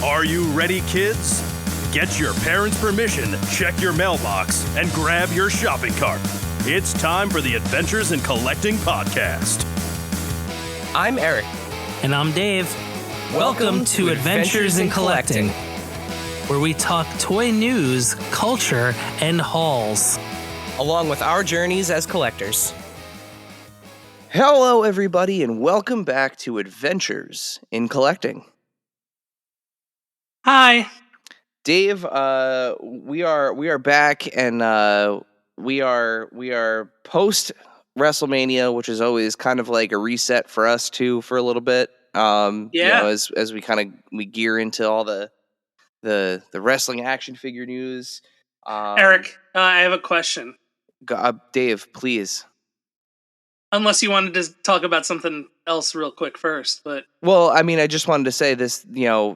Are you ready, kids? Get your parents' permission, check your mailbox, and grab your shopping cart. It's time for the Adventures in Collecting podcast. I'm Eric. And I'm Dave. Welcome to Adventures in Collecting, where we talk toy news, culture, and hauls, along with our journeys as collectors. Hello, everybody, and welcome back to Adventures in Collecting. Hi. Dave, we are back, and we are post WrestleMania, which is always kind of like a reset for us too for a little bit. As we gear into all the wrestling action figure news. Eric, I have a question. Dave, please. Unless you wanted to talk about something else real quick first, but well, I mean, I just wanted to say this. I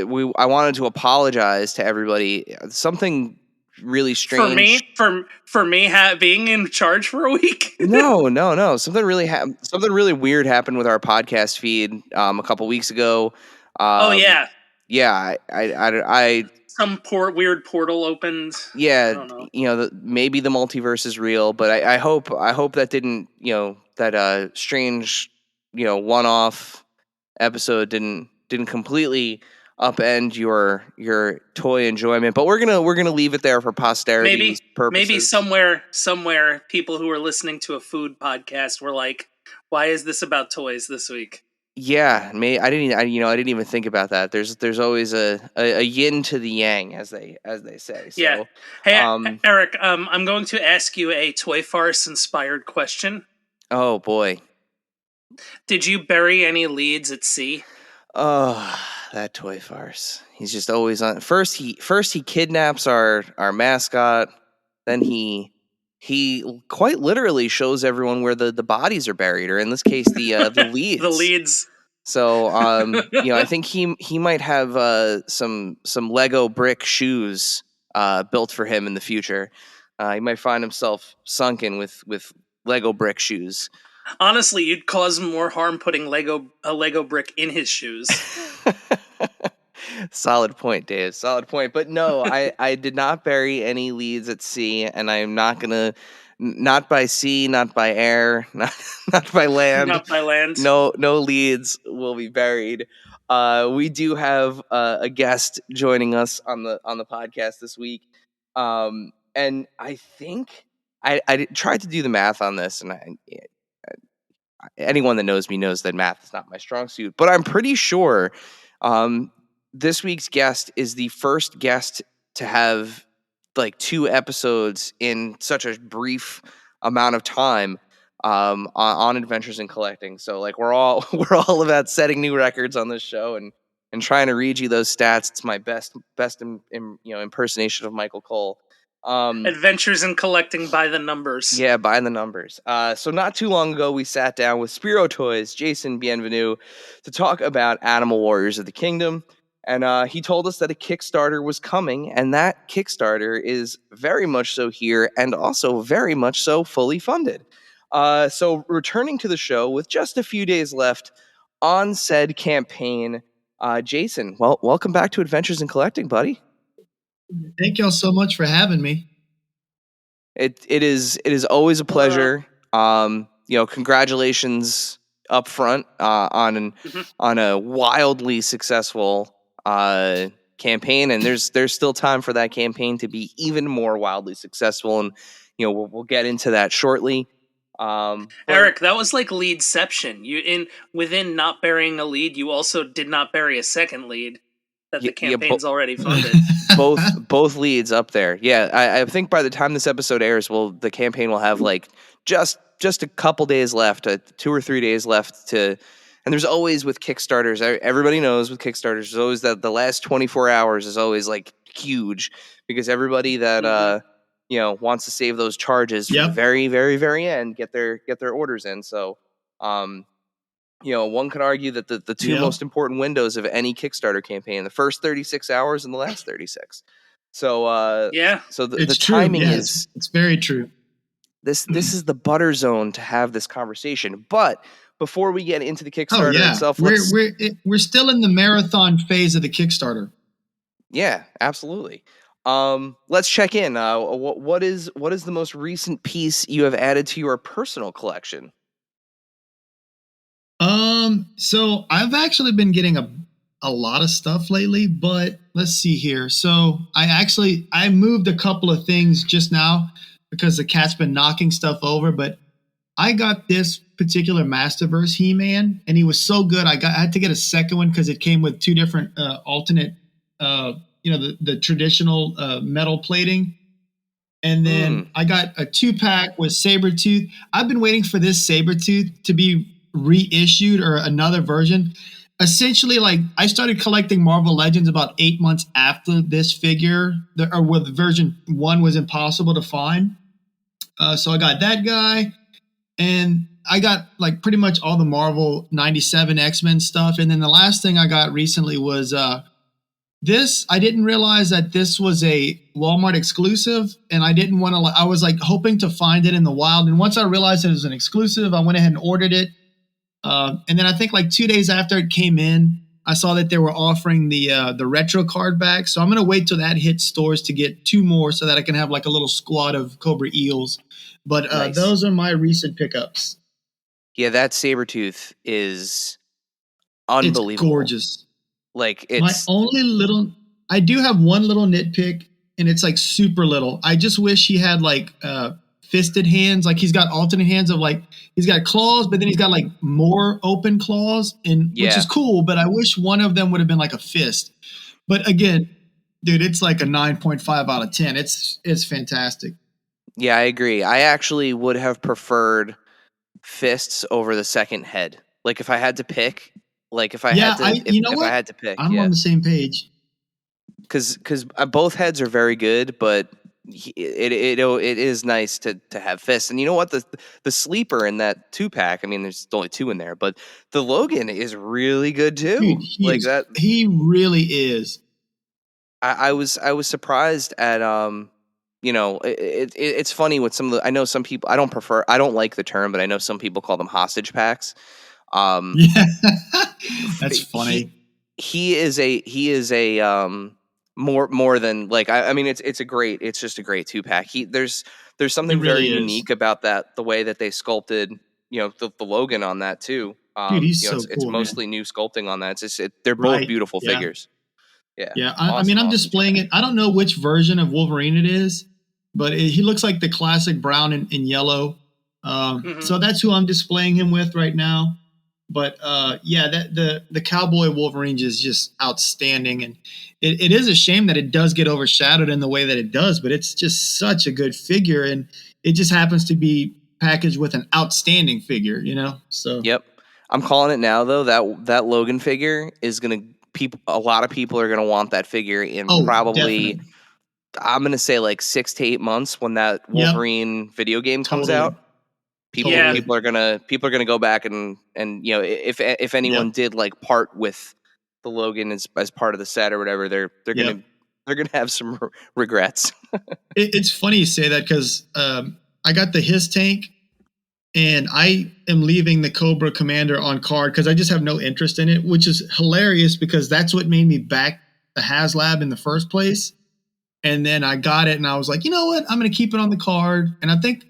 wanted to apologize to everybody. Something really strange for me being in charge for a week. No. Something really weird happened with our podcast feed a couple weeks ago. Yeah. I some weird portal opened. Yeah, I don't know. Maybe the multiverse is real, but I hope that didn't, that strange, one-off episode didn't completely upend your toy enjoyment. But we're gonna leave it there for posterity's purposes. Maybe somewhere people who are listening to a food podcast were like, "Why is this about toys this week?" Yeah, I didn't even think about that. There's always a yin to the yang, as they say. So, yeah. Hey, Eric, I'm going to ask you a Toy Farce inspired question. Oh boy. Did you bury any leads at sea? Oh, that Toy Farce. He's just always on. First he kidnaps our mascot, then he quite literally shows everyone where the bodies are buried, or in this case, the leads. The leads. So, I think he might have some Lego brick shoes built for him in the future. He might find himself sunken with Lego brick shoes. Honestly, you'd cause more harm putting a Lego brick in his shoes. Solid point, Dave. Solid point. But no, I did not bury any leads at sea, and I am not gonna. Not by sea, not by air, not by land. Not by land. No leads will be buried. We do have a guest joining us on the podcast this week, and I think I tried to do the math on this, and anyone that knows me knows that math is not my strong suit. But I'm pretty sure this week's guest is the first guest to have like 2 episodes in such a brief amount of time on Adventures in Collecting. So like we're all about setting new records on this show and trying to read you those stats. It's my best impersonation of Michael Cole. Adventures in Collecting by the numbers. Yeah, by the numbers. So not too long ago, we sat down with Spero Toys, Jason Bienvenu, to talk about Animal Warriors of the Kingdom. And he told us that a Kickstarter was coming, and that Kickstarter is very much so here and also very much so fully funded. So returning to the show with just a few days left on said campaign, Jason, welcome back to Adventures in Collecting, buddy. Thank y'all so much for having me. It is always a pleasure. Congratulations up front on a wildly successful campaign, and there's still time for that campaign to be even more wildly successful, and we'll get into that shortly. Eric, that was like leadception. Within not burying a lead, you also did not bury a second lead that the campaign's already funded. both leads up there. Yeah, I think by the time this episode airs, the campaign will have like just a couple days left, 2 or 3 days left to. And there's always with Kickstarters, everybody knows with Kickstarters, there's always that the last 24 hours is always like huge because everybody that wants to save those charges for the very, very, very end get their orders in. So, one could argue that the two most important windows of any Kickstarter campaign, the first 36 hours and the last 36. So, so the timing is it's very true. This is the butter zone to have this conversation. But before we get into the Oh Kickstarter yeah, itself, we're still in the marathon phase of the Kickstarter. yeah, absolutely. Let's check in. What is the most recent piece you have added to your personal collection? So I've actually been getting a lot of stuff lately, but let's see here. So I moved a couple of things just now because the cat's been knocking stuff over, but I got this particular Masterverse He-Man, and he was so good. I had to get a second one because it came with two different alternate, the traditional metal plating. And then I got a 2-pack with Sabretooth. I've been waiting for this Sabretooth to be reissued or another version. Essentially, like I started collecting Marvel Legends about 8 months after this figure, or with version 1 was impossible to find. So I got that guy. And I got like pretty much all the Marvel 97 X-Men stuff. And then the last thing I got recently was this. I didn't realize that this was a Walmart exclusive, and I didn't want to, I was like hoping to find it in the wild. And once I realized it was an exclusive, I went ahead and ordered it. And then I think like 2 days after it came in, I saw that they were offering the retro card back. So I'm going to wait till that hits stores to get 2 more so that I can have like a little squad of Cobra Eels. But Nice. Those are my recent pickups. Yeah, that Sabretooth is unbelievable. It's gorgeous. Like I do have one little nitpick, and it's like super little. I just wish he had like fisted hands. Like he's got alternate hands of like, he's got claws, but then he's got like more open claws, which is cool, but I wish one of them would have been like a fist. But again, dude, it's like a 9.5 out of 10. It's fantastic. Yeah, I agree. I actually would have preferred fists over the second head. Like if I had to pick, if I had to pick, I'm on the same page. Because both heads are very good, but it is nice to have fists. And you know what? The sleeper in that 2-pack, I mean, there's only 2 in there, but the Logan is really good too. Dude, he really is. I was surprised at it's funny with some of the, I know some people, I don't like the term, but I know some people call them hostage packs. Yeah, that's funny. He is a more than like, I mean, it's just a great 2-pack. There's something very unique about that, the way that they sculpted, the Logan on that too. Dude, he's so cool, it's mostly new sculpting on that. They're both beautiful figures. Yeah. Yeah. I mean, I'm displaying it. I don't know which version of Wolverine it is, but he looks like the classic brown and yellow. So that's who I'm displaying him with right now. But the Cowboy Wolverine is just outstanding. And it is a shame that it does get overshadowed in the way that it does, but it's just such a good figure. And it just happens to be packaged with an outstanding figure, So yep. I'm calling it now though, that Logan figure is a lot of people are going to want that figure in probably, definitely. I'm going to say like 6 to 8 months when that Wolverine video game comes out. People are gonna go back and if anyone did like part with the Logan as part of the set or whatever, they're gonna have some regrets. It's funny you say that because I got the His tank, and I am leaving the Cobra Commander on card because I just have no interest in it, which is hilarious because that's what made me back the HasLab in the first place. And then I got it, and I was like, you know what? I'm gonna keep it on the card, and I think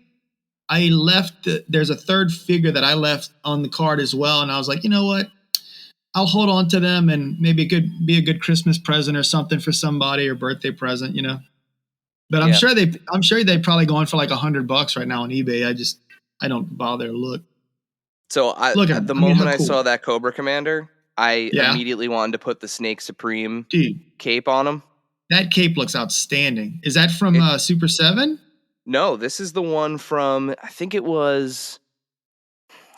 I left. There's a third figure that I left on the card as well, and I was like, you know what? I'll hold on to them, and maybe it could be a good Christmas present or something for somebody or birthday present, But I'm sure they probably going for like $100 right now on eBay. I don't bother to look. So the moment I saw that Cobra Commander, I immediately wanted to put the Snake Supreme cape on him. That cape looks outstanding. Is that from Super 7? No, this is the one from, I think it was,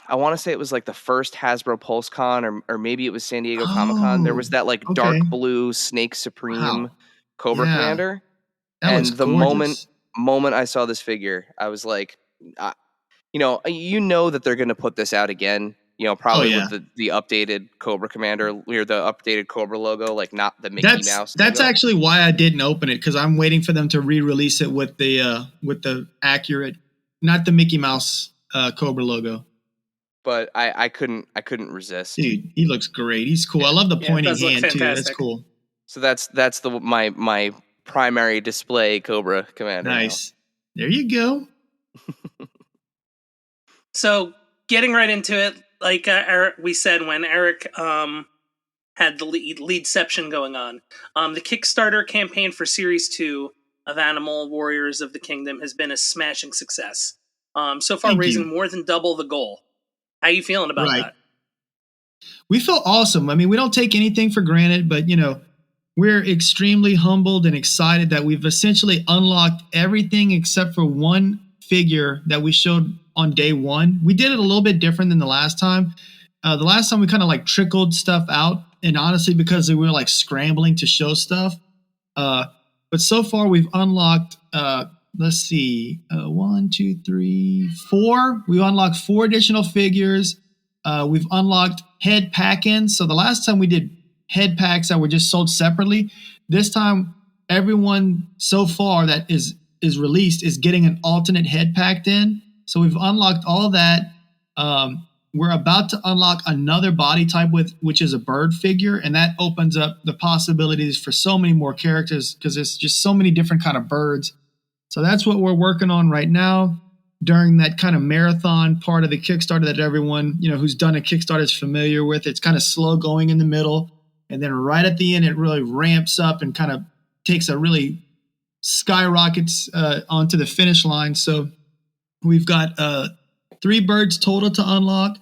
I want to say it was like the first Hasbro PulseCon or maybe it was San Diego Comic-Con. There was that like dark blue Snake Supreme Cobra Commander. That was gorgeous. The moment I saw this figure, I was like, that they're going to put this out again. Probably with the updated Cobra Commander or the updated Cobra logo, like not the Mickey Mouse. That's actually why I didn't open it, because I'm waiting for them to re-release it with the accurate, not the Mickey Mouse Cobra logo. but I couldn't resist. Dude, he looks great. He's cool. I love the pointing hand too. That's cool. So that's my primary display Cobra Commander. Nice. Now. There you go. So getting right into it, like we said when Eric had the leadception going on, the Kickstarter campaign for Series 2 of Animal Warriors of the Kingdom has been a smashing success. So far, raising more than double the goal. How are you feeling about that? We feel awesome. I mean, we don't take anything for granted, but, we're extremely humbled and excited that we've essentially unlocked everything except for one figure that we showed on day one. We did it a little bit different than the last time. The last time we kind of like trickled stuff out, and honestly, because we were like scrambling to show stuff. But so far we've unlocked, let's see, 1, 2, 3, 4. We unlocked 4 additional figures. We've unlocked head pack-ins. So the last time we did head packs that were just sold separately. This time, everyone so far that is released is getting an alternate head packed in. So we've unlocked all of that. We're about to unlock another body type which is a bird figure, and that opens up the possibilities for so many more characters because there's just so many different kind of birds. So that's what we're working on right now during that kind of marathon part of the Kickstarter that everyone, who's done a Kickstarter is familiar with. It's kind of slow going in the middle. And then right at the end, it really ramps up and kind of takes a really skyrockets onto the finish line. So we've got 3 birds total to unlock,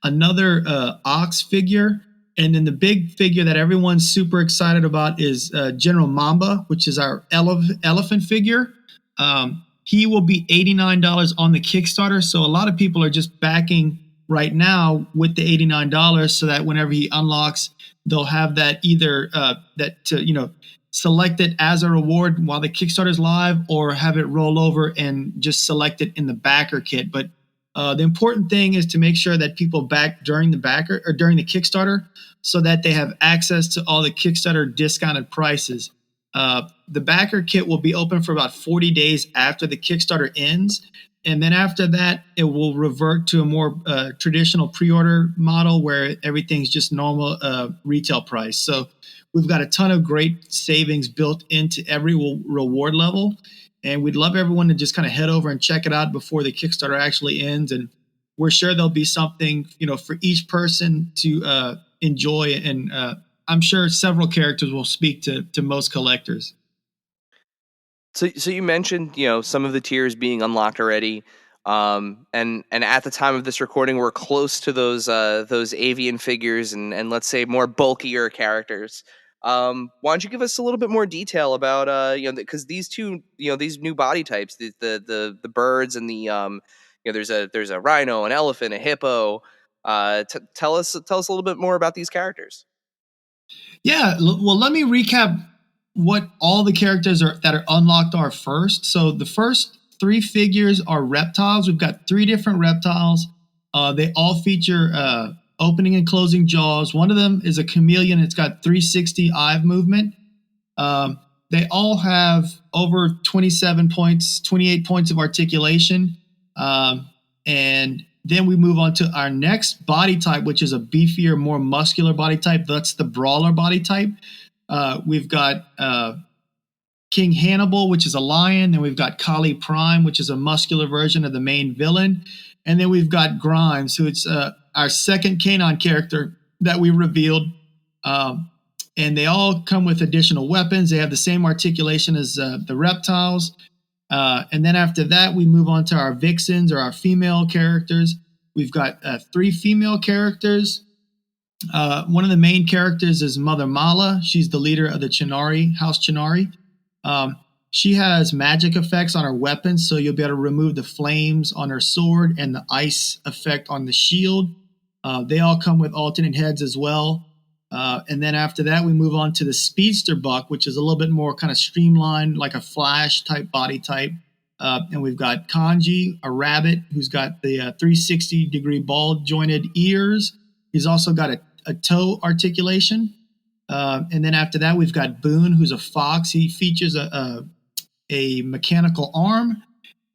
another ox figure, and then the big figure that everyone's super excited about is General Mamba, which is our elephant figure. He will be $89 on the Kickstarter. So a lot of people are just backing right now with the $89 so that whenever he unlocks, they'll have that either select it as a reward while the Kickstarter is live, or have it roll over and just select it in the backer kit. But the important thing is to make sure that people back during the Kickstarter so that they have access to all the Kickstarter discounted prices. The backer kit will be open for about 40 days after the Kickstarter ends. And then after that, it will revert to a more traditional pre-order model where everything's just normal retail price. So we've got a ton of great savings built into every reward level. And we'd love everyone to just kind of head over and check it out before the Kickstarter actually ends. And we're sure there'll be something, for each person to enjoy. And I'm sure several characters will speak to most collectors. So you mentioned, some of the tiers being unlocked already, and at the time of this recording, we're close to those avian figures and let's say more bulkier characters. Why don't you give us a little bit more detail about because these two, these new body types, the birds and the there's a rhino, an elephant, a hippo. Tell us a little bit more about these characters. Yeah, well, let me recap what all the characters that are unlocked are first. So the first 3 figures are reptiles. We've got 3 different reptiles. They all feature opening and closing jaws. One of them is a chameleon. It's got 360 eye movement. They all have over 28 points of articulation. And then we move on to our next body type, which is a beefier, more muscular body type. That's the brawler body type. We've got King Hannibal, which is a lion. Then we've got Kali Prime, which is a muscular version of the main villain. And then we've got Grimes, who it's our second canine character that we revealed. And they all come with additional weapons. They have the same articulation as the reptiles. And then after that, we move on to our vixens, or our female characters. We've got 3 female characters. One of the main characters is Mother Mala. She's the leader of the Chinari, House Chinari. She has magic effects on her weapons, so you'll be able to remove the flames on her sword and the ice effect on the shield. They all come with alternate heads as well. And then after that, we move on to the Speedster Buck, which is a little bit more kind of streamlined, like a Flash type body type. And we've got Kanji, a rabbit, who's got the 360-degree ball-jointed ears. He's also got a toe articulation. And then after that, we've got Boone, who's a fox. He features a mechanical arm.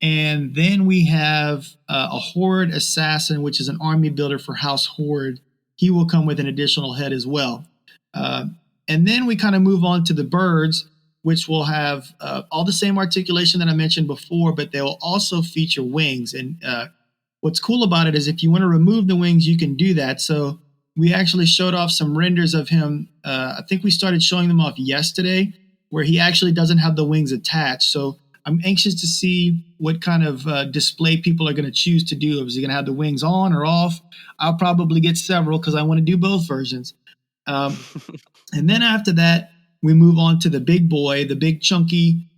And then we have a Horde Assassin, which is an army builder for House Horde. He will come with an additional head as well. And then we kind of move on to the birds, which will have all the same articulation that I mentioned before, but they will also feature wings. And what's cool about it is if you want to remove the wings, you can do that. So we actually showed off some renders of him. I think we started showing them off yesterday, where he actually doesn't have the wings attached. So I'm anxious to see what kind of display people are going to choose to do. Is he going to have the wings on or off? I'll probably get several because I want to do both versions. And then after that, we move on to the big boy, the big chunky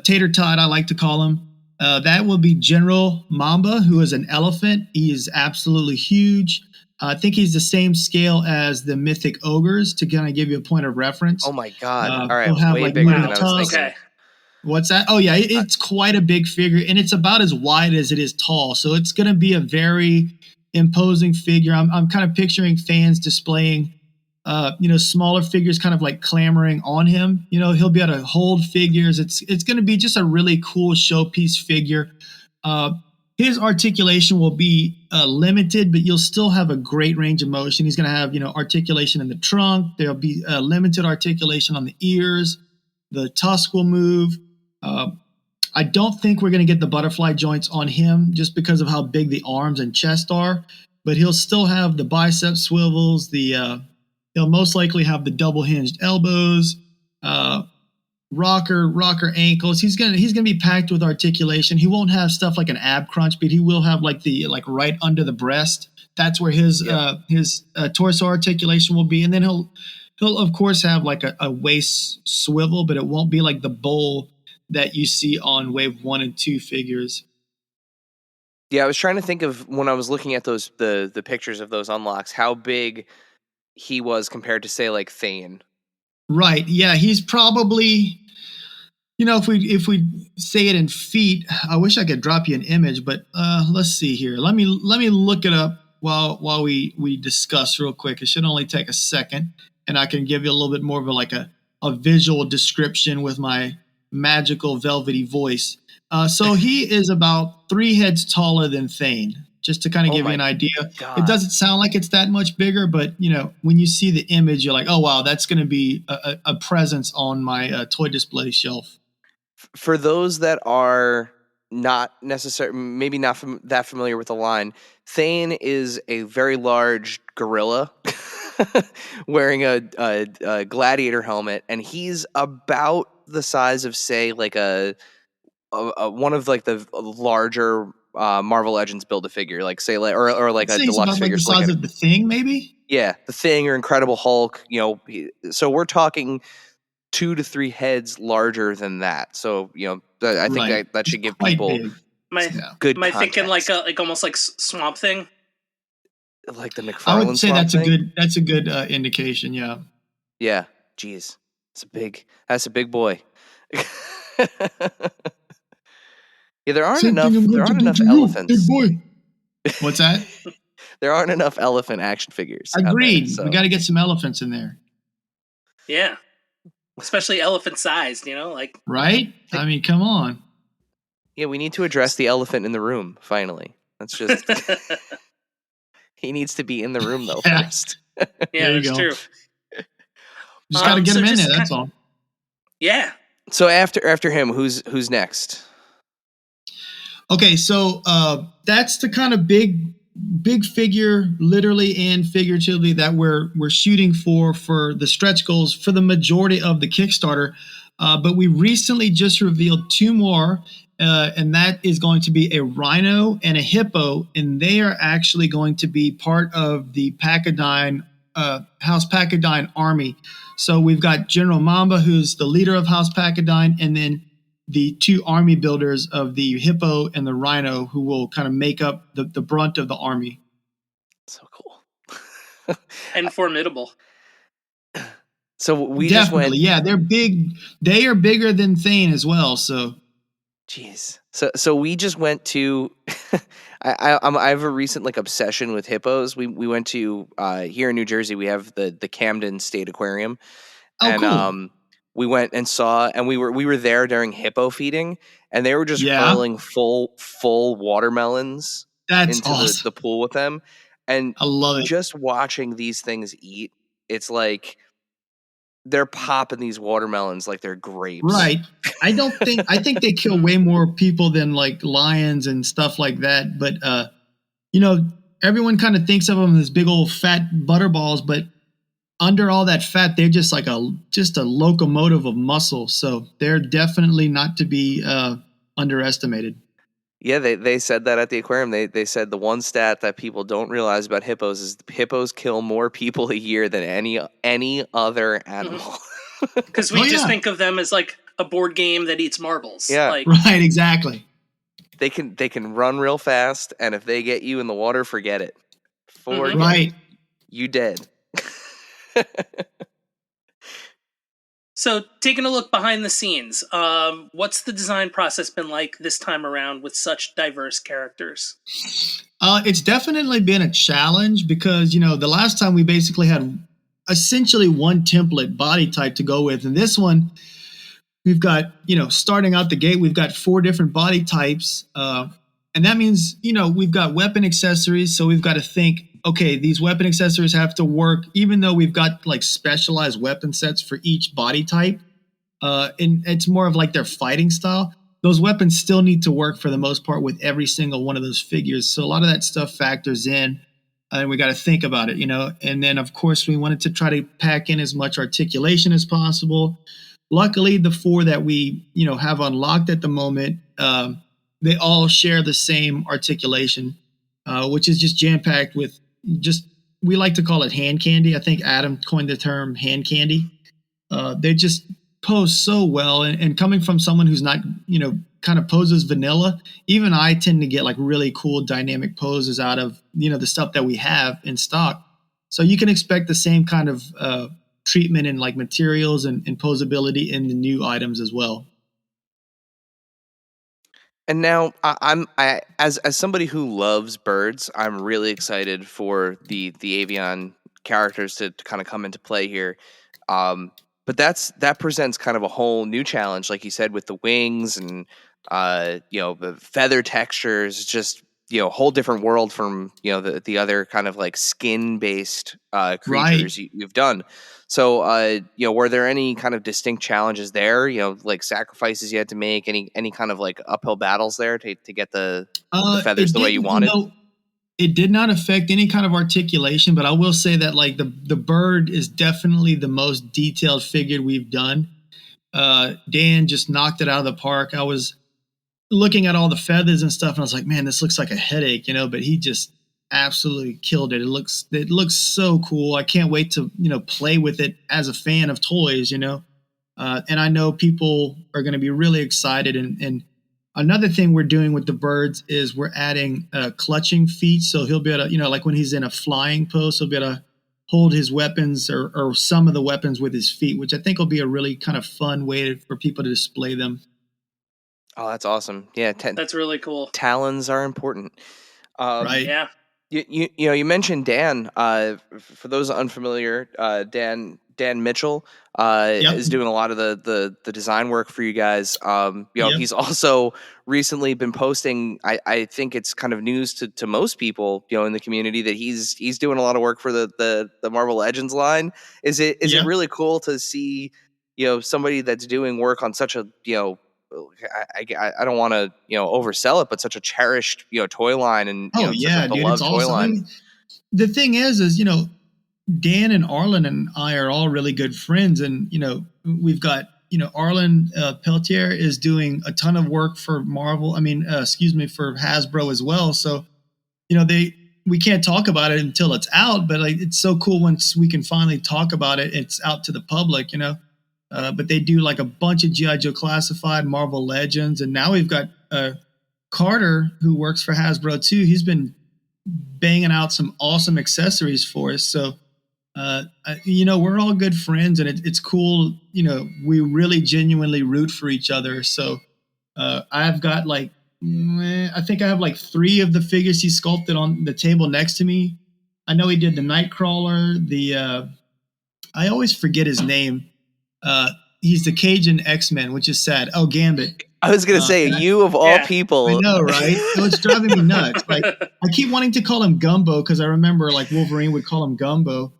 tater tot, I like to call him. That will be General Mamba, who is an elephant. He is absolutely huge. I think he's the same scale as the mythic ogres, to kind of give you a point of reference. Oh my God! All right, he'll have, way like, bigger moving than I was tusks. thinking. Okay. What's that? Oh yeah, it's quite a big figure, and it's about as wide as it is tall. So it's going to be a very imposing figure. I'm kind of picturing fans displaying, smaller figures, kind of like clamoring on him. He'll be able to hold figures. It's going to be just a really cool showpiece figure. His articulation will be limited, but you'll still have a great range of motion. He's going to have, articulation in the trunk. There'll be limited articulation on the ears. The tusk will move. I don't think we're going to get the butterfly joints on him just because of how big the arms and chest are, but he'll still have the bicep swivels. He'll most likely have the double hinged elbows, rocker ankles. He's gonna be packed with articulation. He won't have stuff like an ab crunch, but he will have like right under the breast. That's where his torso articulation will be, and then he'll of course have like a waist swivel, but it won't be like the bowl that you see on wave 1 and 2 figures. Yeah, I was trying to think of when I was looking at those the pictures of those unlocks, how big he was compared to, say, like Thane. Right. Yeah, he's probably, if we say it in feet, I wish I could drop you an image, but let's see here. Let me look it up while we discuss real quick. It should only take a second, and I can give you a little bit more of a visual description with my magical velvety voice. So he is about 3 heads taller than Thane, just to kind of give you an idea. God. It doesn't sound like it's that much bigger, but when you see the image, you're like, oh wow, that's going to be a presence on my toy display shelf. For those that are not necessarily, maybe not that familiar with the line, Thane is a very large gorilla wearing a gladiator helmet, and he's about the size of, say, like a one of like the larger Marvel Legends Build-A-Figure, like say or like a deluxe figure. Like the size of the Thing, maybe. Yeah, the Thing or Incredible Hulk. So we're talking 2 to 3 heads larger than that. So I think that should give people good. Am I thinking like almost like Swamp Thing? Like the McFarlane. I would say Swamp Thing? that's a good indication. Yeah. Yeah. Jeez, that's a big boy. Yeah, there aren't enough elephants. Big boy. What's that? There aren't enough elephant action figures. Agreed. So. We got to get some elephants in there. Yeah, especially elephant sized. Right. I mean, come on. Yeah, we need to address the elephant in the room. Finally, that's just. He needs to be in the room though first. Yeah, that's true. Just got to get him in there. That's all. Yeah. So after him, who's next? Okay, so that's the kind of big figure, literally and figuratively, that we're shooting for the stretch goals for the majority of the Kickstarter. But we recently just revealed 2 more, and that is going to be a rhino and a hippo, and they are actually going to be part of the Pacadine House Pacadine army. So we've got General Mamba, who's the leader of House Pacadine, and then the 2 army builders of the hippo and the rhino, who will kind of make up the brunt of the army. So cool. And formidable. So we definitely, they're big. They are bigger than Thane as well. So, jeez. So we just went to. I have a recent obsession with hippos. We went to here in New Jersey. We have the Camden State Aquarium. Oh, cool. we went and saw, and we were there during hippo feeding, and they were just Yeah. hurling full watermelons That's into awesome. the pool with them. And I love it. just watching these things eat, it's like they're popping these watermelons like they're grapes. Right. I think they kill way more people than like lions and stuff like that. But everyone kind of thinks of them as big old fat butterballs, but under all that fat, they're just like a locomotive of muscle. So they're definitely not to be underestimated. Yeah, they said that at the aquarium. They said the one stat that people don't realize about hippos is hippos kill more people a year than any other animal. Because we just think of them as like a board game that eats marbles. Yeah. Right, exactly. They can run real fast, and if they get you in the water, forget it. Right. You dead. So, taking a look behind the scenes, what's the design process been like this time around with such diverse characters? It's definitely been a challenge because, the last time we basically had essentially one template body type to go with. And this one, we've got, starting out the gate, we've got 4 different body types. And that means, we've got weapon accessories. So we've got to think, okay, these weapon accessories have to work, even though we've got like specialized weapon sets for each body type. And it's more of like their fighting style. Those weapons still need to work for the most part with every single one of those figures. So a lot of that stuff factors in, and we got to think about it, And then, of course, we wanted to try to pack in as much articulation as possible. Luckily, the 4 that we, have unlocked at the moment, they all share the same articulation, which is just jam-packed with we like to call it hand candy. I think Adam coined the term hand candy. They just pose so well. And coming from someone who's not, kind of poses vanilla, even I tend to get like really cool dynamic poses out of, the stuff that we have in stock. So you can expect the same kind of treatment in like materials and posability in the new items as well. And now as somebody who loves birds, I'm really excited for the avian characters to kind of come into play here. But that presents kind of a whole new challenge, like you said, with the wings and the feather textures, just a whole different world from the other kind of like skin based creatures you've done. So were there any kind of distinct challenges there? Like sacrifices you had to make, any kind of like uphill battles there to get the feathers the way you wanted? It did not affect any kind of articulation, but I will say that like the bird is definitely the most detailed figure we've done. Dan just knocked it out of the park. I was looking at all the feathers and stuff, and I was like, man, this looks like a headache, but he just absolutely killed it. It looks so cool. I can't wait to, play with it as a fan of toys, and I know people are going to be really excited. And another thing we're doing with the birds is we're adding clutching feet. So he'll be able to, like when he's in a flying pose, he'll be able to hold his weapons or some of the weapons with his feet, which I think will be a really kind of fun way for people to display them. Oh, that's awesome. Yeah. That's really cool. Talons are important. Right. Yeah. You mentioned Dan. For those unfamiliar, Dan Mitchell is doing a lot of the design work for you guys. He's also recently been posting. I think it's kind of news to most people, in the community, that he's doing a lot of work for the Marvel Legends line. Is it really cool to see somebody that's doing work on such a I don't want to oversell it, but such a cherished dude, beloved it's awesome. Toy line. I mean, the thing is Dan and Arlen and I are all really good friends, and we've got Arlen Peltier is doing a ton of work for Marvel. For Hasbro as well. So we can't talk about it until it's out, but like it's so cool once we can finally talk about it. It's out to the public, but they do like a bunch of G.I. Joe Classified, Marvel Legends, and now we've got Carter, who works for Hasbro too. He's been banging out some awesome accessories for us. So, we're all good friends, and it's cool. We really genuinely root for each other. So I've got I think I have like 3 of the figures he sculpted on the table next to me. I know he did the Nightcrawler, I always forget his name. he's the Cajun X-Men, which is sad. Oh, Gambit. I was gonna say, and you of all Yeah. people. I know, right? So it's driving me nuts. Like, I keep wanting to call him Gumbo because I remember like Wolverine would call him Gumbo.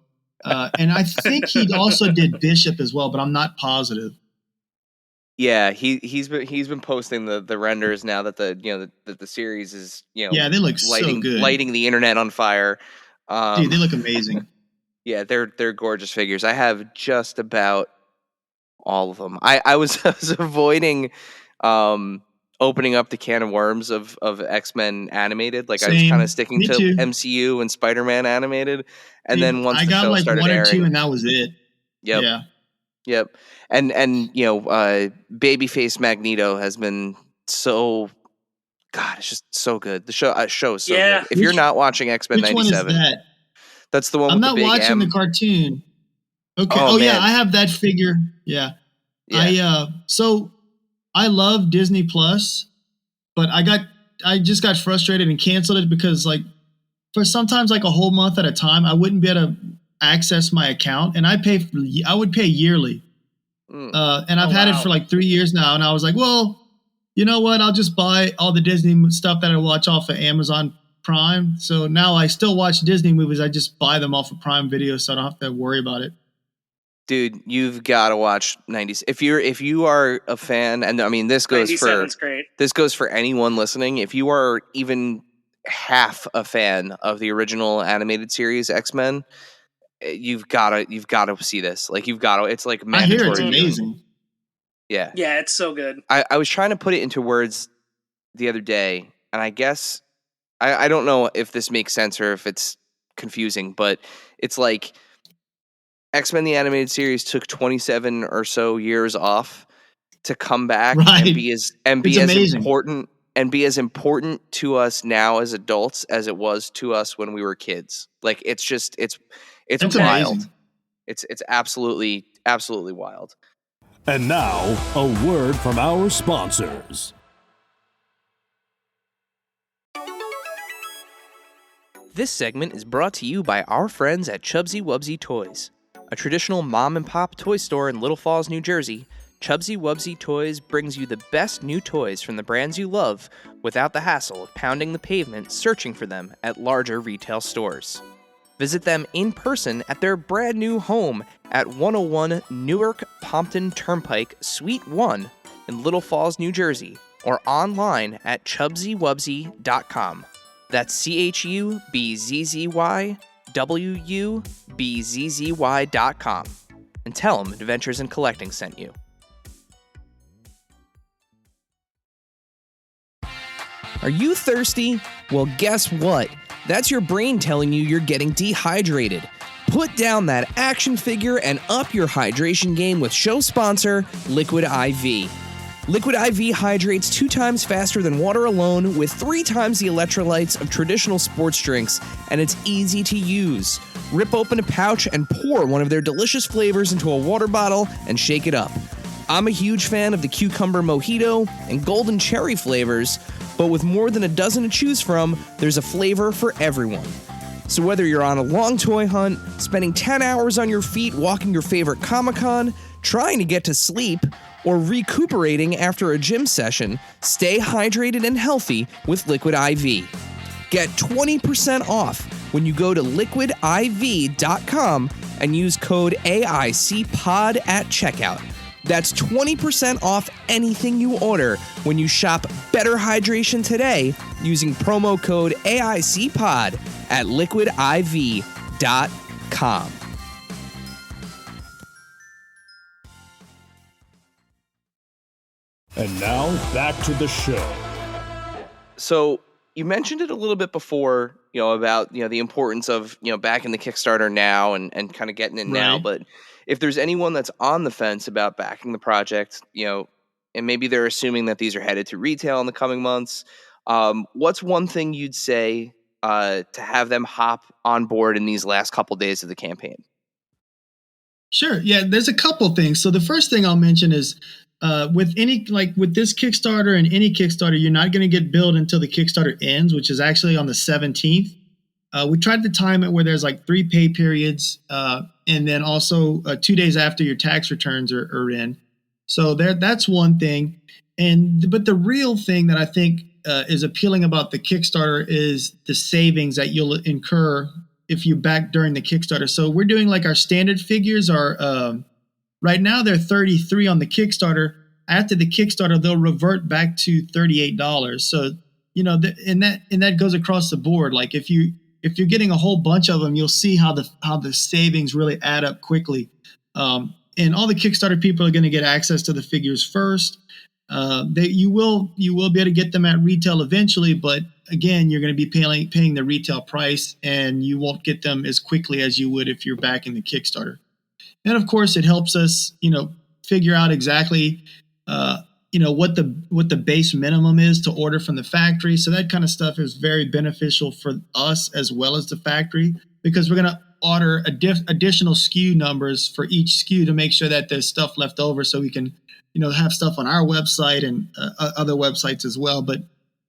And I think he also did Bishop as well, but I'm not positive. Yeah, he's been posting the renders now that the series is Yeah, they look so good. lighting the internet on fire. Dude, they look amazing. Yeah, they're gorgeous figures. I have just about all of them. I was avoiding opening up the can of worms of X-Men animated. Like I was Same. kind of sticking Me to too. MCU and Spider-Man animated. And Dude, then once I the got show like started one or airing, two, and that was it. yep, Yeah. yep. And Babyface Magneto has been so, God, it's just so good. The show is so Yeah. good. If you're not watching X-Men Which one is 97, that? that's the one I'm with not the big watching M. the cartoon. Okay. Oh, Oh, yeah, man. I have that figure. Yeah. Yeah. So I love Disney Plus, but I just got frustrated and canceled it because like for sometimes like a whole month at a time, I wouldn't be able to access my account, and I would pay yearly. And I've had it for like 3 years now, and I was like, well, you know what? I'll just buy all the Disney stuff that I watch off of Amazon Prime. So now I still watch Disney movies. I just buy them off of Prime Video, so I don't have to worry about it. Dude, you've got to watch 90s. If you are a fan, and I mean this goes 97's great. for anyone listening. If you are even half a fan of the original animated series X-Men, you've got to see this. Like you've got to. It's like I mandatory. hear it's viewing. amazing. Yeah, Yeah, it's so good. I was trying to put it into words the other day, and I guess I don't know if this makes sense or if it's confusing, but it's like X-Men the animated series took 27 or so years off to come back Right. and be as important to us now as adults as it was to us when we were kids. Like it's That's wild. amazing. It's absolutely wild. And now, a word from our sponsors. This segment is brought to you by our friends at Chubsy Wubsy Toys. A traditional mom-and-pop toy store in Little Falls, New Jersey, Chubsy Wubsy Toys brings you the best new toys from the brands you love without the hassle of pounding the pavement searching for them at larger retail stores. Visit them in person at their brand new home at 101 Newark Pompton Turnpike, Suite 1 in Little Falls, New Jersey, or online at chubsywubsy.com. That's CHUBZZYWUBZZY.com. And tell them Adventures in Collecting sent you. Are you thirsty? Well, guess what? That's your brain telling you you're getting dehydrated. Put down that action figure and up your hydration game with show sponsor, Liquid IV. Liquid IV hydrates 2 times faster than water alone with 3 times the electrolytes of traditional sports drinks, and it's easy to use. Rip open a pouch and pour one of their delicious flavors into a water bottle and shake it up. I'm a huge fan of the cucumber mojito and golden cherry flavors, but with more than a dozen to choose from, there's a flavor for everyone. So whether you're on a long toy hunt, spending 10 hours on your feet walking your favorite Comic-Con, trying to get to sleep, or recuperating after a gym session, stay hydrated and healthy with Liquid IV. Get 20% off when you go to liquidiv.com and use code AICPOD at checkout. That's 20% off anything you order when you shop Better Hydration today using promo code AICPOD at liquidiv.com. And now, back to the show. So you mentioned it a little bit before, about, the importance of, backing the Kickstarter now and kind of getting in now. Right. But if there's anyone that's on the fence about backing the project, and maybe they're assuming that these are headed to retail in the coming months, what's one thing you'd say to have them hop on board in these last couple days of the campaign? Sure. Yeah, there's a couple things. So the first thing I'll mention is with this Kickstarter and any Kickstarter, you're not going to get billed until the Kickstarter ends, which is actually on the 17th. We tried to time it where there's 3 pay periods, and then also 2 days after your tax returns are in. So that's one thing. But the real thing that I think is appealing about the Kickstarter is the savings that you'll incur if you back during the Kickstarter. So we're doing like our standard figures are right now they're 33 on the Kickstarter. After the Kickstarter, they'll revert back to $38. So and that goes across the board. Like if you're getting a whole bunch of them, you'll see how the savings really add up quickly. And all the Kickstarter people are going to get access to the figures first. You will be able to get them at retail eventually, but again, you're going to be paying the retail price, and you won't get them as quickly as you would if you're backing the Kickstarter. And of course, it helps us, figure out exactly, what the base minimum is to order from the factory. So that kind of stuff is very beneficial for us as well as the factory, because we're going to order additional SKU numbers for each SKU to make sure that there's stuff left over, so we can have stuff on our website and other websites as well. But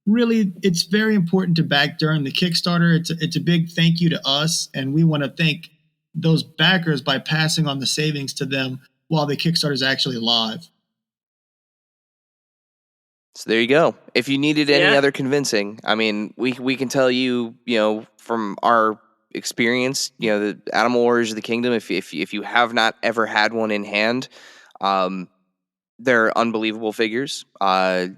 really, it's very important to back during the Kickstarter. It's a big thank you to us, and we want to thank those backers by passing on the savings to them while the Kickstarter is actually live. So there you go. If you needed any other convincing, I mean, we can tell you, from our experience, the Animal Warriors of the Kingdom, if you have not ever had one in hand, they're unbelievable figures. They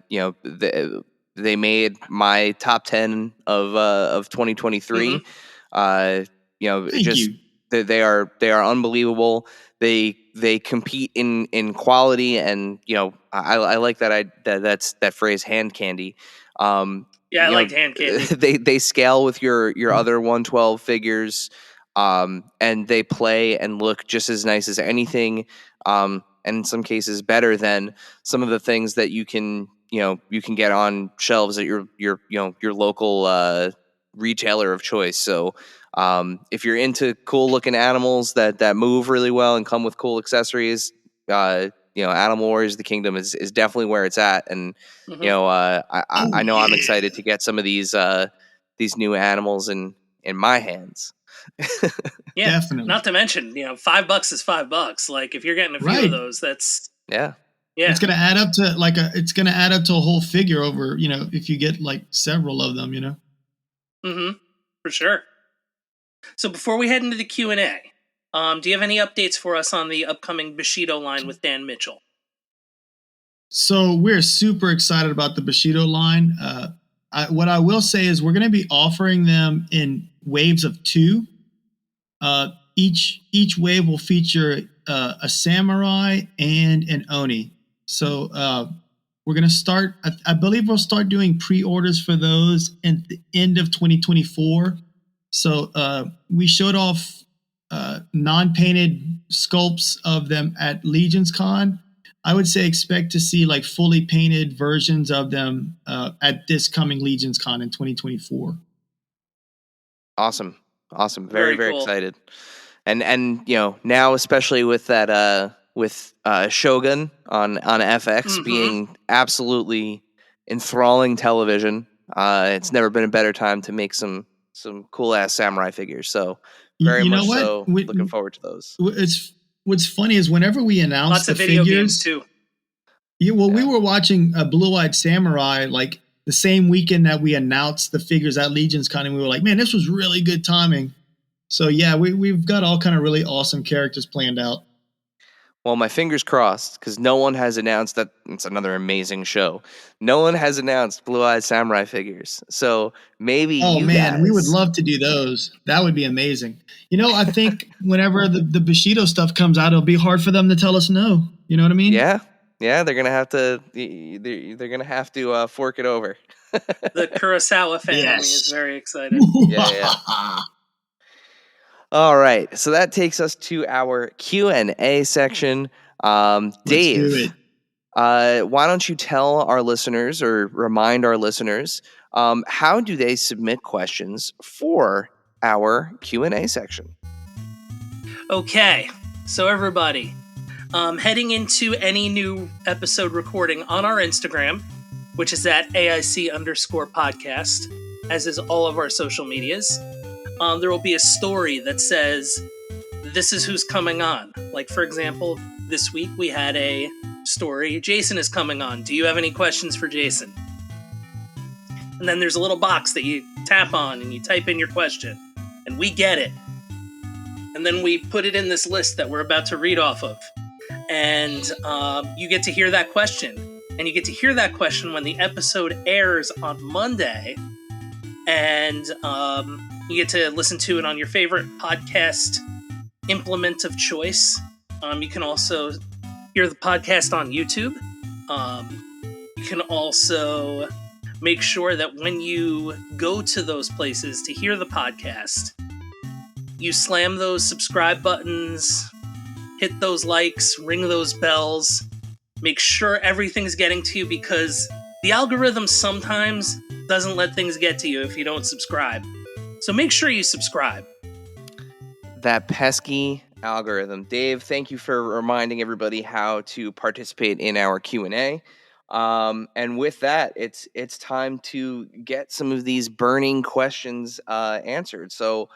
made my top 10 of 2023. Thank you. They are unbelievable. They compete in quality, and I like that's that phrase, hand candy. I liked hand candy. They scale with your other 112 figures, and they play and look just as nice as anything, and in some cases better than some of the things that you can get on shelves at your local retailer of choice. So if you're into cool looking animals that move really well and come with cool accessories, Animal Warriors of the Kingdom is definitely where it's at. And I know I'm excited to get some of these new animals in my hands. Yeah, definitely. Not to mention, $5 is $5. Like if you're getting a few of those, that's yeah. It's going to add up to a whole figure over, if you get like several of them, For sure. So before we head into the Q&A, do you have any updates for us on the upcoming Bushido line with Dan Mitchell? So we're super excited about the Bushido line. What I will say is we're going to be offering them in waves of 2. Each wave will feature a samurai and an oni. So we're going to start, I believe we'll start doing pre-orders for those at the end of 2024. So we showed off non-painted sculpts of them at Legion's Con. I would say expect to see like fully painted versions of them at this coming Legion's Con in 2024. Awesome. Very cool. excited. And now especially with that with Shogun on FX being absolutely enthralling television, it's never been a better time to make some cool ass samurai figures. So very much so looking forward to those. What's funny is whenever we announce lots the of video figures games too. Yeah, we were watching Blue-Eyed Samurai like the same weekend that we announced the figures at Legion's Con, and we were like, man, this was really good timing. So yeah, we've got all kind of really awesome characters planned out. Well, my fingers crossed, because no one has announced that. It's another amazing show. No one has announced Blue-Eyed Samurai figures. So maybe we would love to do those. That would be amazing. I think whenever the Bushido stuff comes out, it'll be hard for them to tell us no. You know what I mean? Yeah, they're gonna have to. They're gonna have to fork it over. The Kurosawa family is very excited. Yeah. All right, so that takes us to our Q&A section. Dave, why don't you tell our listeners, or remind our listeners, how do they submit questions for our Q&A section? Okay, so everybody, heading into any new episode recording on our Instagram, which is at AIC_podcast, as is all of our social medias, there will be a story that says, this is who's coming on. Like, for example, this week we had a story, Jason is coming on. Do you have any questions for Jason? And then there's a little box that you tap on and you type in your question, and we get it. And then we put it in this list that we're about to read off of. And you get to hear that question. And you get to hear that question when the episode airs on Monday. And you get to listen to it on your favorite podcast implement of choice. You can also hear the podcast on YouTube. You can also make sure that when you go to those places to hear the podcast, you slam those subscribe buttons, hit those likes, ring those bells, make sure everything's getting to you, because the algorithm sometimes doesn't let things get to you if you don't subscribe. So make sure you subscribe. That pesky algorithm. Dave, thank you for reminding everybody how to participate in our Q&A. And with that, it's time to get some of these burning questions answered. So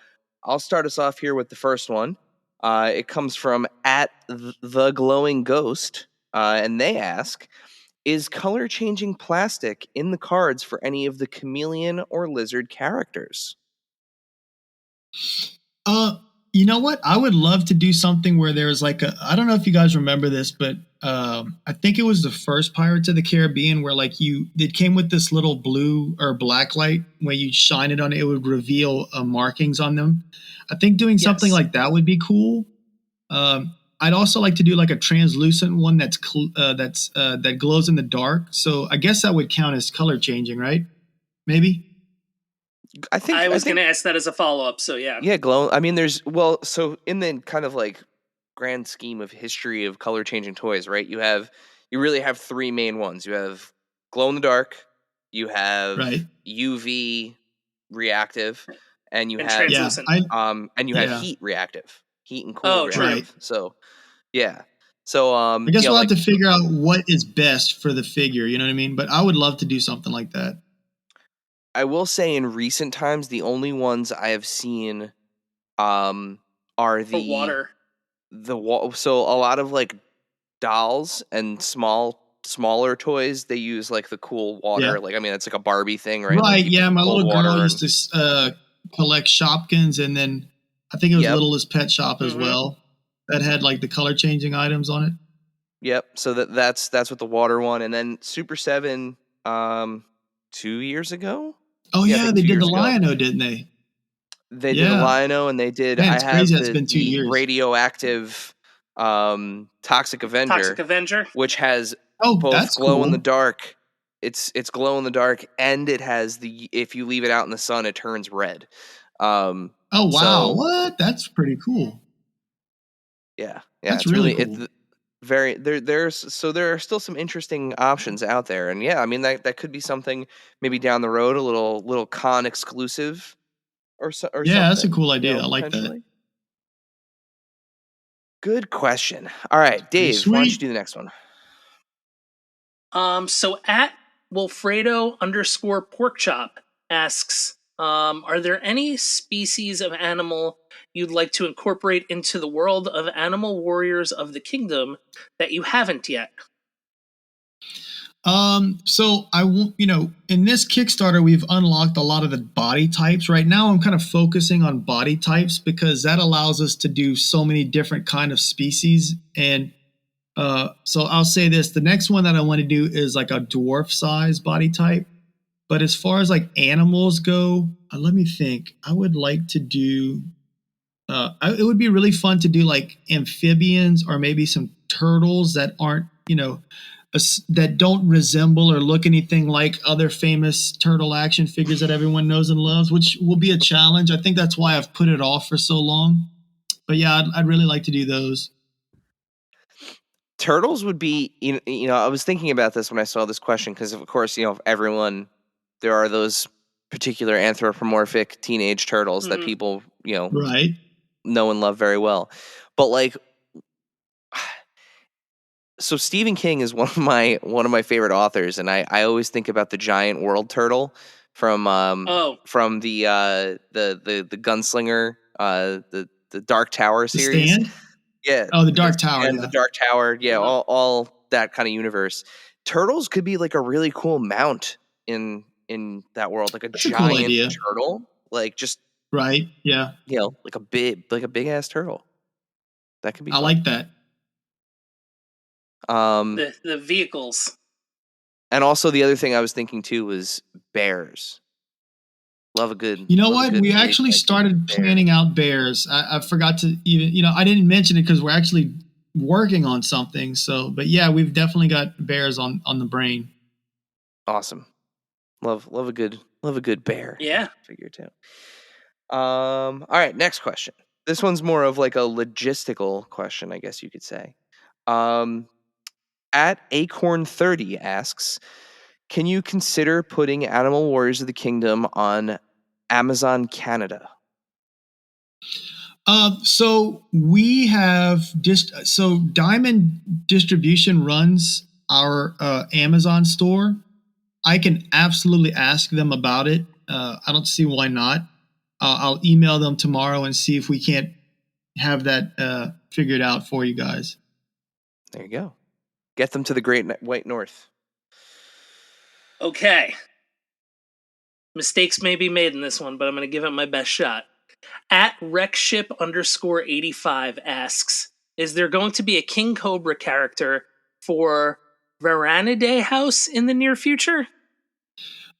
I'll start us off here with the first one. It comes from @theglowingghost, and they ask, is color changing plastic in the cards for any of the chameleon or lizard characters? You know what? I would love to do something where there's like I don't know if you guys remember this, but I think it was the first Pirates of the Caribbean where like it came with this little blue or black light where you shine it on it would reveal markings on them. I think doing something like that would be cool. I'd also like to do like a translucent one that glows in the dark. So I guess that would count as color changing, right? Maybe. I was going to ask that as a follow-up, so yeah. Yeah, glow. I mean, so in the kind of like grand scheme of history of color changing toys, right? You really have three main ones. You have glow in the dark, you have UV reactive, and you have translucent. Have heat reactive, heat and cool reactive. Right. So yeah. So I guess we'll have to figure out what is best for the figure, you know what I mean? But I would love to do something like that. I will say in recent times, the only ones I have seen are the water. So a lot of like dolls and smaller toys, they use like the cool water. Yeah. Like, I mean, it's like a Barbie thing, right? Right. Like yeah. My little girl used to collect Shopkins, and then I think it was Littlest Pet Shop as well that had like the color changing items on it. Yep. So that's with the water one, and then Super 7 2 years ago. Oh yeah, they did the Lion-O, didn't they? They did the Lion-O, and they did. Man, it's crazy. It's been 2 years. Radioactive Toxic Avenger, which has both glow in the dark. It's glow in the dark, and it has if you leave it out in the sun, it turns red. Oh wow! So, what? That's pretty cool. Yeah, that's really cool. There are still some interesting options out there, and yeah, I mean that could be something maybe down the road, a little con exclusive or something. Yeah, that's a cool idea. I like that. Good question. All right, Dave, why don't you do the next one? So @Wilfredo_porkchop asks, are there any species of animal you'd like to incorporate into the world of Animal Warriors of the Kingdom that you haven't yet? So in this Kickstarter, we've unlocked a lot of the body types. Right now, I'm kind of focusing on body types because that allows us to do so many different kind of species. And so I'll say this, the next one that I want to do is like a dwarf size body type. But as far as like animals go, let me think. I would like to do, it would be really fun to do like amphibians or maybe some turtles that aren't, that don't resemble or look anything like other famous turtle action figures that everyone knows and loves, which will be a challenge. I think that's why I've put it off for so long. But yeah, I'd really like to do those. Turtles would be, I was thinking about this when I saw this question because, of course, there are those particular anthropomorphic teenage turtles that people, know and love very well. But like, so Stephen King is one of my favorite authors, and I always think about the giant world turtle from the Gunslinger, the Dark Tower The series. Stand? Yeah. Oh, the Dark Tower. And Yeah. the Dark Tower. Yeah, Mhm. all that kind of universe. Turtles could be like a really cool mount in that world, like a That's a cool giant idea. turtle, like just Right. Yeah. like a big ass turtle. That could be I fun. like that. The vehicles. And also the other thing I was thinking too was bears. Love a good. You know love a what? good We big, actually gigantic started bear. planning out bears. I forgot to even, I didn't mention it because we're actually working on something. So, but yeah, we've definitely got bears on the brain. Awesome. Love a good bear. Yeah. Figure it out. All right, next question. This one's more of like a logistical question, I guess you could say. At Acorn30 asks, can you consider putting Animal Warriors of the Kingdom on Amazon Canada? So we have so Diamond Distribution runs our Amazon store. I can absolutely ask them about it. I don't see why not. I'll email them tomorrow and see if we can't have that figured out for you guys. There you go. Get them to the Great White North. Okay. Mistakes may be made in this one, but I'm going to give it my best shot. At Recship_85 asks, is there going to be a King Cobra character for Veranidae House in the near future?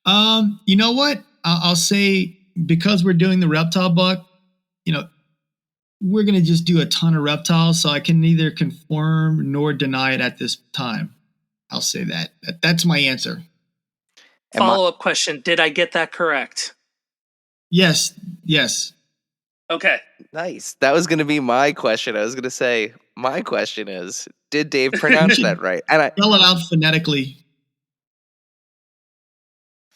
You know what? I'll say, because we're doing the reptile buck, we're going to just do a ton of reptiles, so I can neither confirm nor deny it at this time. I'll say that. That's my answer. Follow-up question. Did I get that correct? Yes. Okay. Nice. That was going to be my question. I was going to say, my question is, did Dave pronounce that right? And Spell it out phonetically.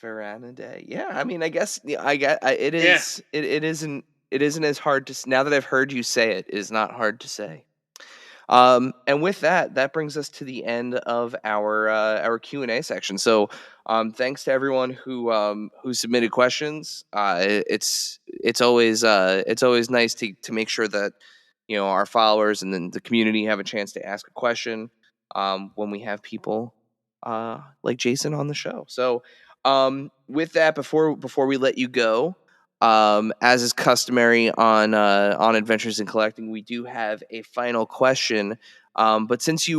Veranidae. Yeah, I mean, I guess it is. Yeah. It isn't. It isn't as hard to. Now that I've heard you say it, it is not hard to say. And with that brings us to the end of our Q&A section. So, thanks to everyone who submitted questions. It's always nice to make sure that our followers and then the community have a chance to ask a question when we have people like Jason on the show. So, with that, before we let you go, as is customary on Adventures in Collecting, we do have a final question. But since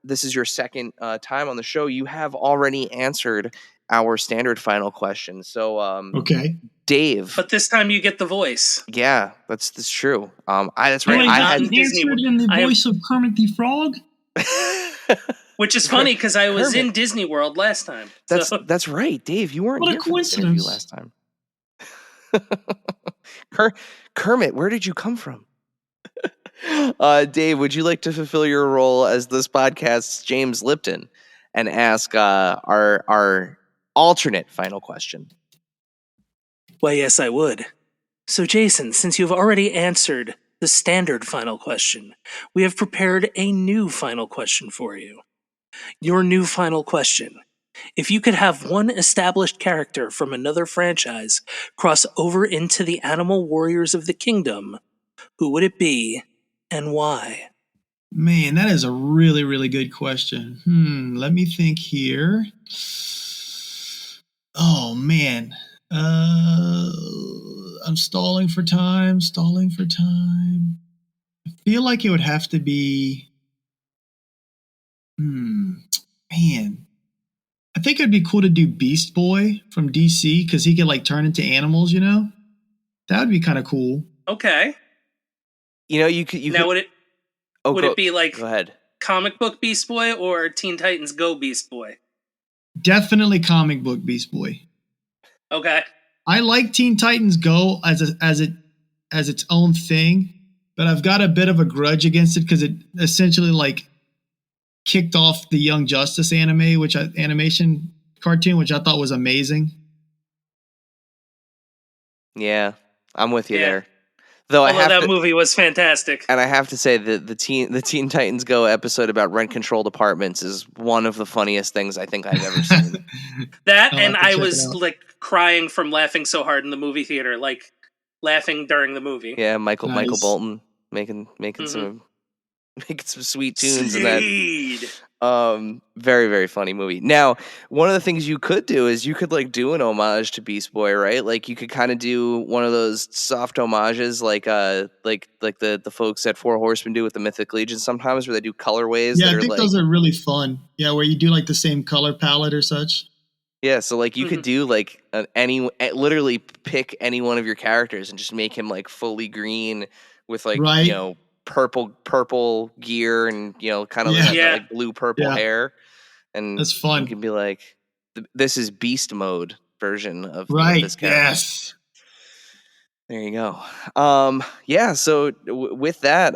this is your second time on the show, you have already answered our standard final question. So, Okay. Dave. But this time you get the voice. Yeah, that's true. That's You right. ain't I got had in Disney answered in the voice of Kermit the Frog. Which is funny because I was Kermit. in Disney World last time. That's right, Dave. You weren't What a here for this interview last time. Kermit, where did you come from? Dave, would you like to fulfill your role as this podcast's James Lipton and ask our alternate final question? Why, yes, I would. So, Jason, since you've already answered the standard final question, we have prepared a new final question for you. Your new final question. If you could have one established character from another franchise cross over into the Animal Warriors of the Kingdom, who would it be and why? Man, that is a really, really good question. Let me think here. Oh, man. I'm stalling for time. I feel like it would have to be... Man. I think it'd be cool to do Beast Boy from DC because he could turn into animals, That would be kind of cool. Okay. You could. Would it be go ahead. Comic book Beast Boy or Teen Titans Go Beast Boy? Definitely comic book Beast Boy. Okay. I like Teen Titans Go as its own thing, but I've got a bit of a grudge against it because it essentially kicked off the Young Justice animation cartoon, which I thought was amazing. Yeah, I'm with you Yeah. there. Though Although that movie was fantastic. And I have to say that the Teen Titans Go episode about rent controlled apartments is one of the funniest things I think I've ever seen. That I'll and have to I check was it out. crying from laughing so hard in the movie theater. laughing during the movie. Yeah, Michael Nice. Bolton making some sweet tunes in that. Seed. Very, very funny movie. Now, one of the things you could do is you could like do an homage to Beast Boy, right? Like you could kind of do one of those soft homages like the folks at Four Horsemen do with the Mythic Legion sometimes, where they do colorways Yeah, that I are think like those are really fun. Yeah, where you do like the same color palette or such. yeah, so like you could do like literally pick any one of your characters and just make him like fully green with like Right. purple gear and kind of Yeah. that, Yeah. like blue purple Yeah. hair, and That's fun. you can be like, this is Beast Mode version of Right. this character. Yes. There you go. Yeah. So with that,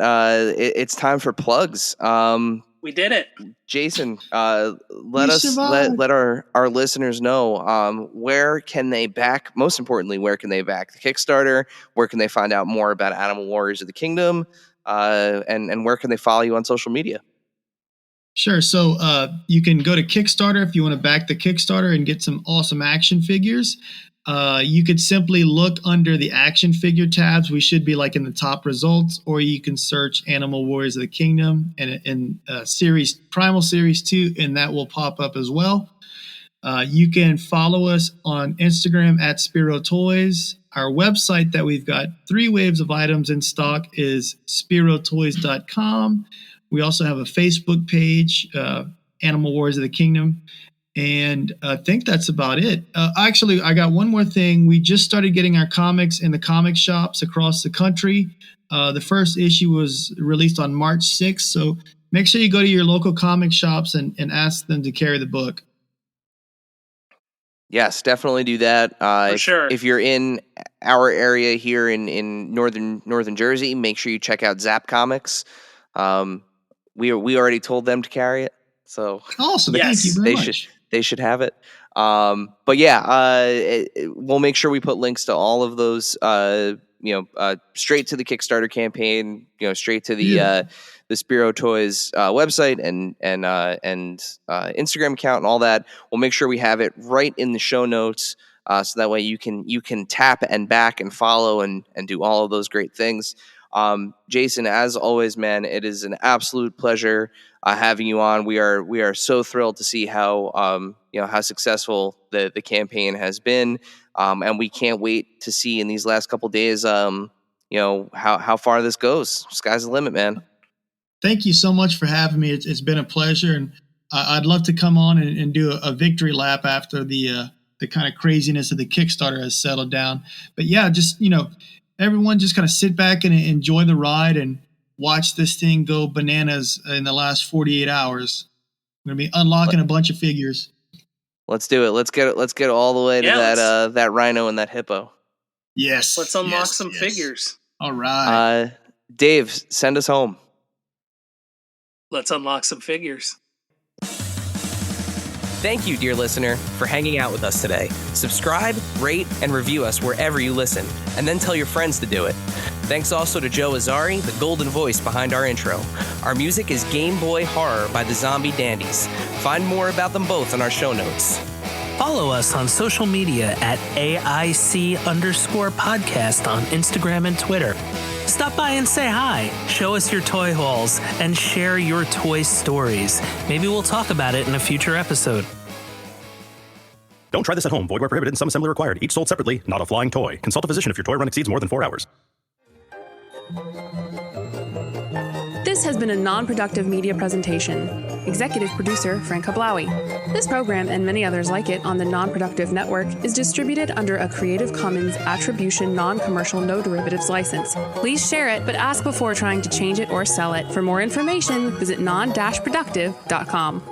it's time for plugs. We did it. Jason, We survived. let our listeners know where can they back. Most importantly, where can they back the Kickstarter? Where can they find out more about Animal Warriors of the Kingdom? And where can they follow you on social media? Sure. So you can go to Kickstarter if you want to back the Kickstarter and get some awesome action figures. You could simply look under the action figure tabs. We should be like in the top results, or you can search Animal Warriors of the Kingdom and series Primal Series 2, and that will pop up as well. You can follow us on Instagram at Spero Toys. Our website that we've got 3 waves of items in stock is sperotoys.com. We also have a Facebook page, Animal Warriors of the Kingdom. And I think that's about it. Actually, I got one more thing. We just started getting our comics in the comic shops across the country. The first issue was released on March 6th. So make sure you go to your local comic shops and ask them to carry the book. Yes, definitely do that. For sure. If you're in our area here in northern Jersey, make sure you check out Zap Comics. We already told them to carry it, so Awesome. Yes. Thank you very much. they should have it. But yeah, we'll make sure we put links to all of those. Straight to the Kickstarter campaign. Straight to the Spero Toys website and Instagram account and all that. We'll make sure we have it right in the show notes, so that way you can tap and back and follow and do all of those great things. Jason, as always, man, it is an absolute pleasure having you on. We are so thrilled to see how how successful the campaign has been, and we can't wait to see in these last couple days, how far this goes. Sky's the limit, man. Thank you so much for having me. It's been a pleasure, and I'd love to come on and do a victory lap after the kind of craziness of the Kickstarter has settled down. But yeah, just everyone just kind of sit back and enjoy the ride and watch this thing go bananas in the last 48 hours. I'm going to be unlocking a bunch of figures. Let's do it. Let's get all the way to that rhino and that hippo. Yes. Let's unlock yes, some yes. figures. All right. Dave, send us home. Let's unlock some figures. Thank you, dear listener, for hanging out with us today. Subscribe, rate, and review us wherever you listen, and then tell your friends to do it. Thanks also to Joe Azzari, the golden voice behind our intro. Our music is Game Boy Horror by the Zombie Dandies. Find more about them both in our show notes. Follow us on social media at AIC_podcast on Instagram and Twitter. Stop by and say hi, show us your toy hauls, and share your toy stories. Maybe we'll talk about it in a future episode. Don't try this at home. Void where prohibited and some assembly required. Each sold separately, not a flying toy. Consult a physician if your toy run exceeds more than 4 hours. This has been a non-productive media presentation. Executive producer Frank Hablawi. This program and many others like it on the Non-Productive Network is distributed under a Creative Commons Attribution Non-Commercial No Derivatives license. Please share it, but ask before trying to change it or sell it. For more information, visit non-productive.com.